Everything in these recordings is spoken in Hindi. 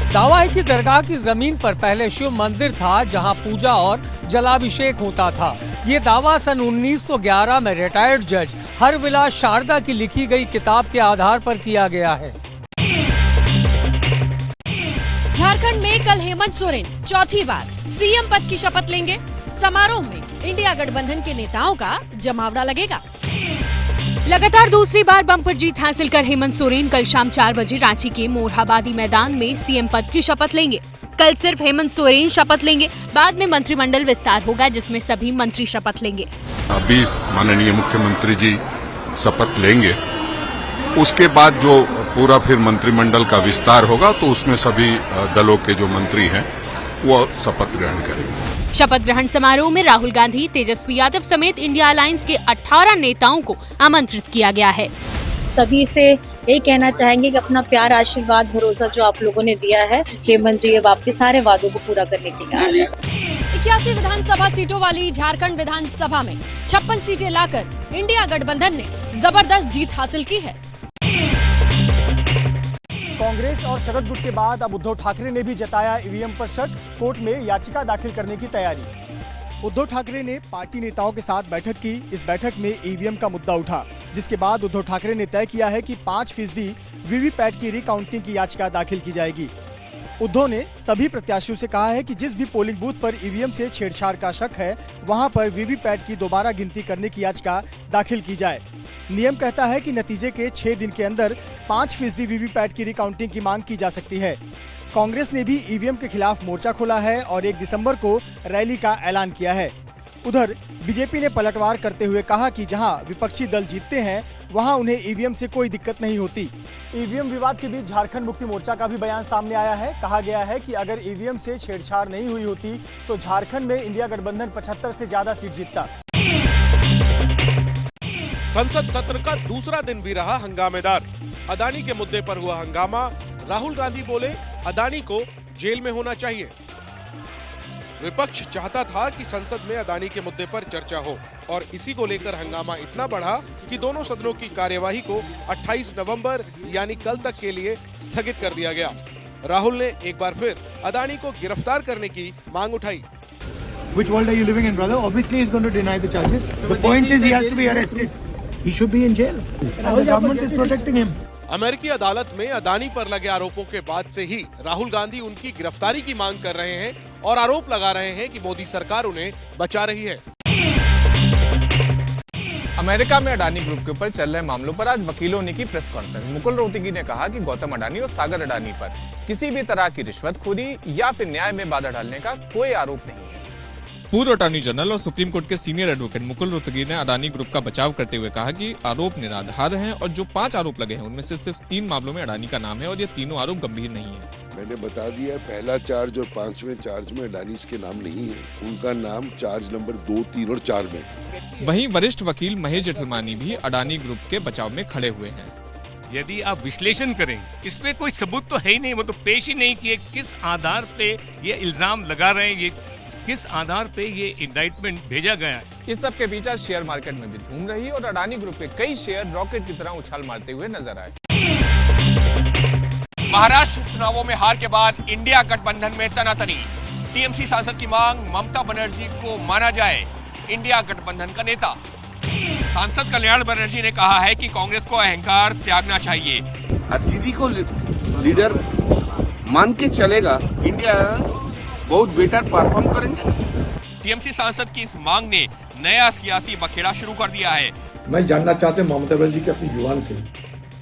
दावा है कि दरगाह की जमीन पर पहले शिव मंदिर था, जहां पूजा और जलाभिषेक होता था। ये दावा सन 1911 में रिटायर्ड जज हरविलास शारदा की लिखी गई किताब के आधार पर किया गया है। झारखंड में कल हेमंत सोरेन चौथी बार सीएम पद की शपथ लेंगे। समारोह में इंडिया गठबंधन के नेताओं का जमावड़ा लगेगा। लगातार दूसरी बार बम्पर जीत हासिल कर हेमंत सोरेन कल शाम 4 बजे रांची के मोरहाबादी मैदान में सीएम पद की शपथ लेंगे। कल सिर्फ हेमंत सोरेन शपथ लेंगे, बाद में मंत्रिमंडल विस्तार होगा जिसमें सभी मंत्री शपथ लेंगे। अभी माननीय मुख्यमंत्री जी शपथ लेंगे, उसके बाद जो पूरा फिर मंत्रिमंडल का विस्तार होगा तो उसमें सभी दलों के जो मंत्री हैं वो शपथ ग्रहण करेंगे। शपथ ग्रहण समारोह में राहुल गांधी, तेजस्वी यादव समेत इंडिया अलायंस के 18 नेताओं को आमंत्रित किया गया है। सभी से यही कहना चाहेंगे कि अपना प्यार, आशीर्वाद, भरोसा जो आप लोगों ने दिया है, हेमंत जी अब आपके सारे वादों को पूरा करने के लिए आ रहे हैं। 81 विधानसभा सीटों वाली झारखंड विधानसभा में 56 सीटें लाकर इंडिया गठबंधन ने जबरदस्त जीत हासिल की है। कांग्रेस और शरद गुट के बाद अब उद्धव ठाकरे ने भी जताया ईवीएम पर शक, कोर्ट में याचिका दाखिल करने की तैयारी। उद्धव ठाकरे ने पार्टी नेताओं के साथ बैठक की। इस बैठक में ईवीएम का मुद्दा उठा, जिसके बाद उद्धव ठाकरे ने तय किया है कि 5% वीवीपैट की रिकाउंटिंग की याचिका दाखिल की जाएगी। उद्धव ने सभी प्रत्याशियों से कहा है कि जिस भी पोलिंग बूथ पर ईवीएम से छेड़छाड़ का शक है, वहां पर वीवीपैट की दोबारा गिनती करने की याचिका दाखिल की जाए। नियम कहता है कि नतीजे के 6 दिन के अंदर 5% वीवीपैट की रिकाउंटिंग की मांग की जा सकती है। कांग्रेस ने भी ईवीएम के खिलाफ मोर्चा खोला है और 1 दिसंबर को रैली का ऐलान किया है। उधर बीजेपी ने पलटवार करते हुए कहा कि जहां विपक्षी दल जीतते हैं, वहां उन्हें ईवीएम से कोई दिक्कत नहीं होती। ईवीएम विवाद के बीच झारखंड मुक्ति मोर्चा का भी बयान सामने आया है। कहा गया है कि अगर ईवीएम से छेड़छाड़ नहीं हुई होती तो झारखंड में इंडिया गठबंधन 75 से ज्यादा सीट जीतता। संसद सत्र का दूसरा दिन भी रहा हंगामेदार। अदानी के मुद्दे पर हुआ हंगामा। राहुल गांधी बोले, अदानी को जेल में होना चाहिए। विपक्ष चाहता था कि संसद में अदानी के मुद्दे पर चर्चा हो और इसी को लेकर हंगामा इतना बढ़ा कि दोनों सदनों की कार्यवाही को 28 नवंबर यानी कल तक के लिए स्थगित कर दिया गया। राहुल ने एक बार फिर अदानी को गिरफ्तार करने की मांग उठाई। Which world are you living in, brother? Obviously, he's going to deny the charges. The point is, he has to be arrested. He should be in jail. And the government is protecting him. अमेरिकी अदालत में अदानी पर लगे आरोपों के बाद से ही राहुल गांधी उनकी गिरफ्तारी की मांग कर रहे हैं और आरोप लगा रहे हैं कि मोदी सरकार उन्हें बचा रही है। अमेरिका में अडानी ग्रुप के ऊपर चल रहे मामलों पर आज वकीलों ने की प्रेस कॉन्फ्रेंस। मुकुल रोहतगी ने कहा कि गौतम अडानी और सागर अडानी पर किसी भी तरह की रिश्वतखोरी या फिर न्याय में बाधा डालने का कोई आरोप नहीं है। पूर्व अटॉर्नी जनरल और सुप्रीम कोर्ट के सीनियर एडवोकेट मुकुल रोहतगी ने अडानी ग्रुप का बचाव करते हुए कहा कि आरोप निराधार हैं और जो 5 आरोप लगे हैं उनमें से सिर्फ 3 मामलों में अडानी का नाम है और ये तीनों आरोप गंभीर नहीं है। मैंने बता दिया, पहला चार्ज और 5वें चार्ज में अडानी के नाम नहीं है। उनका नाम चार्ज नंबर 2, 3 और 4 में। वहीं वरिष्ठ वकील महेश जेठलमानी भी अडानी ग्रुप के बचाव में खड़े हुए हैं। यदि आप विश्लेषण करें, इसमें कोई सबूत तो है ही नहीं, वो तो पेश ही नहीं किए। किस आधार पे ये इल्जाम लगा रहे हैं, ये किस आधार पे ये इंडाइटमेंट भेजा गया है। इस सब के बीच आज शेयर मार्केट में भी धूम रही और अडानी ग्रुप के कई शेयर रॉकेट की तरह उछाल मारते हुए नजर आए। महाराष्ट्र चुनावों में हार के बाद इंडिया गठबंधन में तनातनी। टीएमसी सांसद की मांग, ममता बनर्जी को माना जाए इंडिया गठबंधन का नेता। सांसद कल्याण बनर्जी ने कहा है कि कांग्रेस को अहंकार त्यागना चाहिए। दीदी को लीडर मान के चलेगा, इंडिया बहुत बेटर परफॉर्म करेंगे। टीएमसी सांसद की इस मांग ने नया सियासी बखेड़ा शुरू कर दिया है। मैं जानना चाहते ममता बनर्जी की अपनी जुबान से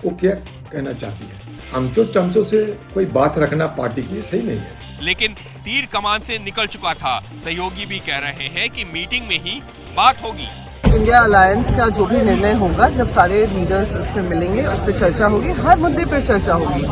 वो क्या कहना चाहती है। हमचो चमचो से कोई बात रखना पार्टी की सही नहीं है। लेकिन तीर कमान से निकल चुका था। सहयोगी भी कह रहे हैं कि मीटिंग में ही बात होगी। इंडिया अलायंस का जो भी निर्णय होगा, जब सारे लीडर्स उसमें मिलेंगे, उस पर चर्चा होगी, हर मुद्दे पर चर्चा होगी।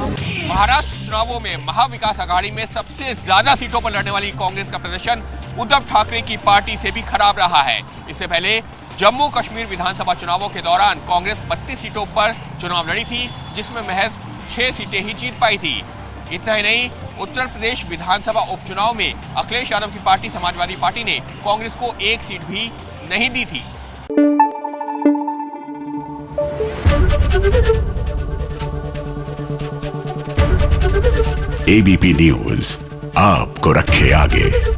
महाराष्ट्र चुनावों में महाविकास आघाड़ी में सबसे ज्यादा सीटों पर लड़ने वाली कांग्रेस का प्रदर्शन उद्धव ठाकरे की पार्टी से भी खराब रहा है। इससे पहले जम्मू कश्मीर विधानसभा चुनावों के दौरान कांग्रेस 32 सीटों पर चुनाव लड़ी थी, जिसमें महज 6 सीटें ही जीत पाई थी। इतना ही नहीं, उत्तर प्रदेश विधानसभा उपचुनाव में अखिलेश यादव की पार्टी समाजवादी पार्टी ने कांग्रेस को 1 सीट भी नहीं दी थी। एबीपी न्यूज आपको रखे आगे।